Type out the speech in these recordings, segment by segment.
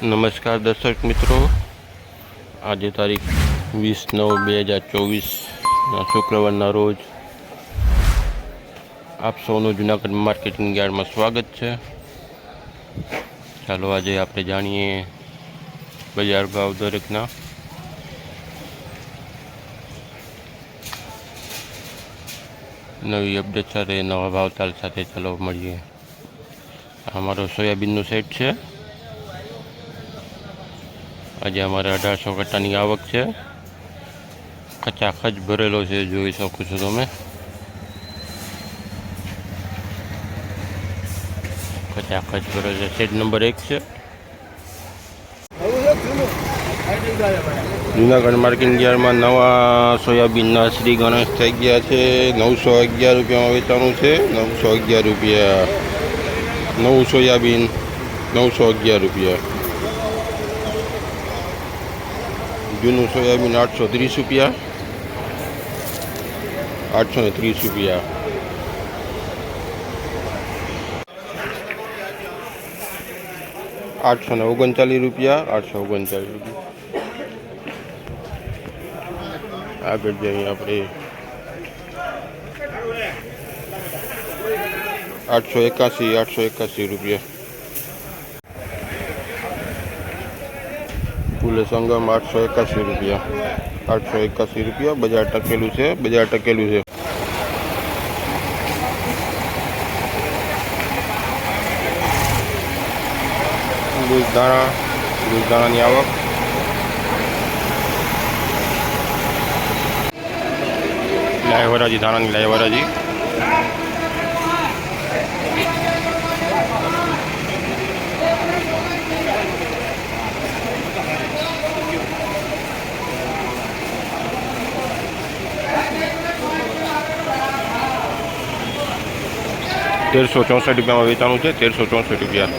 નમસ્કાર દર્શક મિત્રો, આજે તારીખ 20/9/2024 શુક્રવારના રોજ આપ સૌનું જૂનાગઢ માર્કેટિંગ યાર્ડમાં સ્વાગત છે. ચાલો આજે આપણે જાણીએ બજાર ભાવ દરેકના. નવી અપડેટ સાથે નવા ભાવતાલ સાથે ચાલો મળીએ. અમારો સોયાબીનનો સેટ છે. આજે અમારે 1800 કટ્ટાની આવક છે. ખચાખચ ભરેલો છે, જોઈ શકો છો તમે. ખચાખચ ભરેલો છે. સેટ નંબર 1 છે. જૂનાગઢ માર્કેટિંગ યાર્ડમાં નવા સોયાબીનના શ્રી ગણેશ થઈ ગયા છે. 911 રૂપિયામાં વેચાણું છે. 911 રૂપિયા. નવું સોયાબીન 911 રૂપિયા. જૂનું સોયાબીન 830 રૂપિયા. 830 રૂપિયા. ₹839 રૂપિયા. 839 રૂપિયા. આગળ જઈએ આપણે 881 રૂપિયા. ફૂલે સંગમ 881 રૂપિયા. 881 રૂપિયા. બજાર ટકેલું છે. બજાર ટકેલું છે. દૂધદાણાની આવક લાયવરાજી, ધાણાની લાયવરાજી 1364 રૂપિયામાં વેચાણું છે. 1364 રૂપિયા.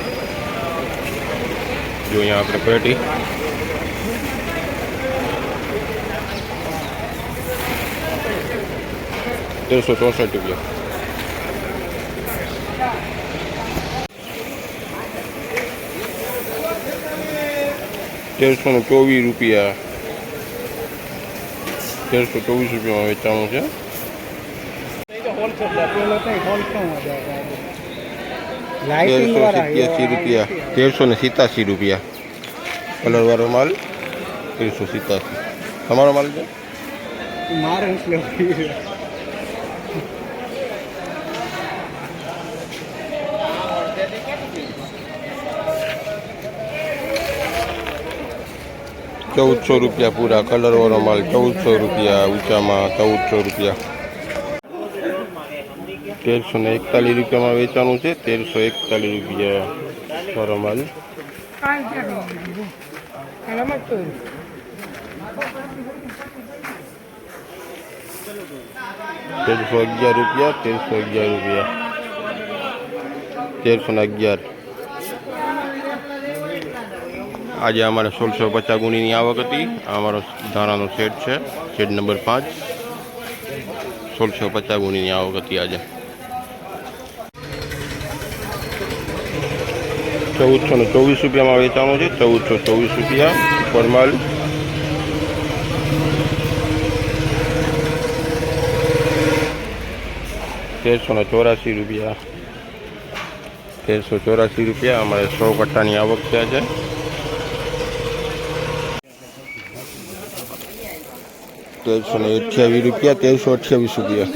જો અહીંયા આપણે પેટી 1364 રૂપિયા. ₹1324. 1324 રૂપિયામાં વેચાણું છે. 1387 રૂપિયા. 1387 રૂપિયા. કલરવાળો માલ 1387. તમારો માલ છે? મારે 1400 રૂપિયા પૂરા. કલરવાળો માલ 1400 રૂપિયા. ઊંચામાં 1400 રૂપિયા. 1341 રૂપિયામાં વેચાણું છે. 1341 રૂપિયા વાળો માલ. 1311 રૂપિયા. 1311 રૂપિયા. 1311. આજે અમારે 1650 ગુણીની આવક હતી. આ અમારો ધાણાનો સેટ છે. Set number 5. 1650 ગુણીની આવક હતી આજે. 1424 રૂપિયામાં વેચાણું છે. 1424 રૂપિયા પર માલ. 1384 રૂપિયા. 1384 રૂપિયા. અમારે 100 કટ્ટાની આવક છે આજે. 1328 રૂપિયા. 1328 રૂપિયા.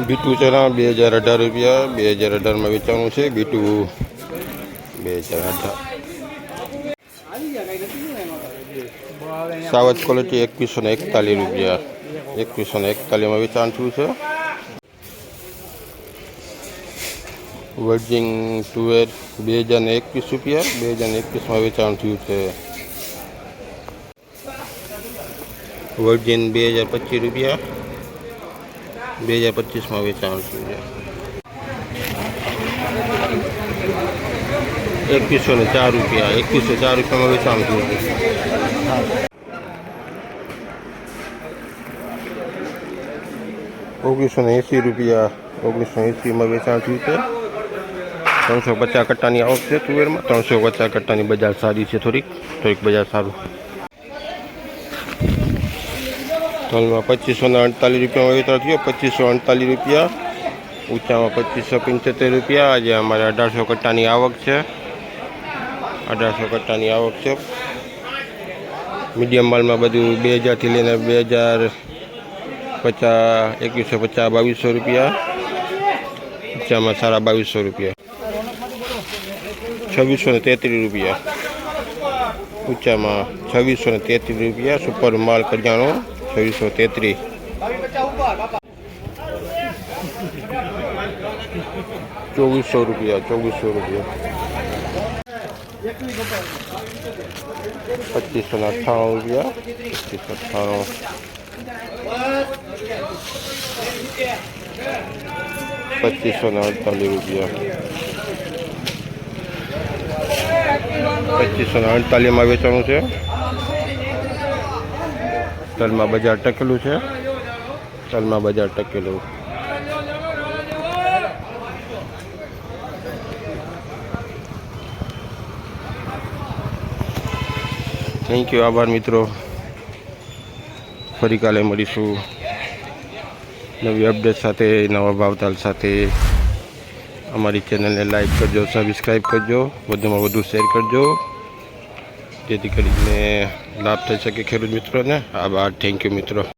બીટું ચણા 2018 રૂપિયા. 2018માં વેચાણું છે. બીટું 2018. સાવજ ક્વોલિટી 2141 રૂપિયા. 2141માં વેચાણ થયું છે. વર્જિન તુવેર 2021 રૂપિયા. 2021માં વેચાણ થયું છે. વર્જિન 2025 રૂપિયા. 2025માં વેચાણ થયું છે. 2104 રૂપિયા. 2104 રૂપિયામાં વેચાણ થયું છે. 1980 રૂપિયા. 1980 में वेचाण थयुं छे। 350 कट्टानी आवक छे तुवेर में। 350 कट्टानी बजार सारी छे, थोड़ीक बजार सारूं। तल में 2548 रुपया में वेचाण थयो। 2548 रुपया। ऊंचा में 2575 रुपया। आज अमारे 1800 कट्टानी आवक है। 1800 कट्टानी आवक है। मीडियम माल में बधु 2000 थी लईने 2050, 2150, 2200 रुपया। ऊंचा में 2250 रुपया। 2633 रुपया। ऊंचा में 2633 रुपया। सुपर माल करियाणो 2633। 2400 रुपया। 2400 रुपया। 2598 रुपया। 2598। 2548 रुपया। 2548 में वेचाणु है। तल में बजार टकेलू है। तल में बजार टकेलू। Thank you. आभार मित्रों। फरी काले मळीशुं नवी अपडेट साथे, नवा भावताल साथे। अमारी चेनल ने लाइक करजो, सब्सक्राइब करजो, वधुमां वधु शेर करजो, जेथी करीने लाभ थई शके खेडूत मित्रों ने। आभार। थैंक यू मित्रों।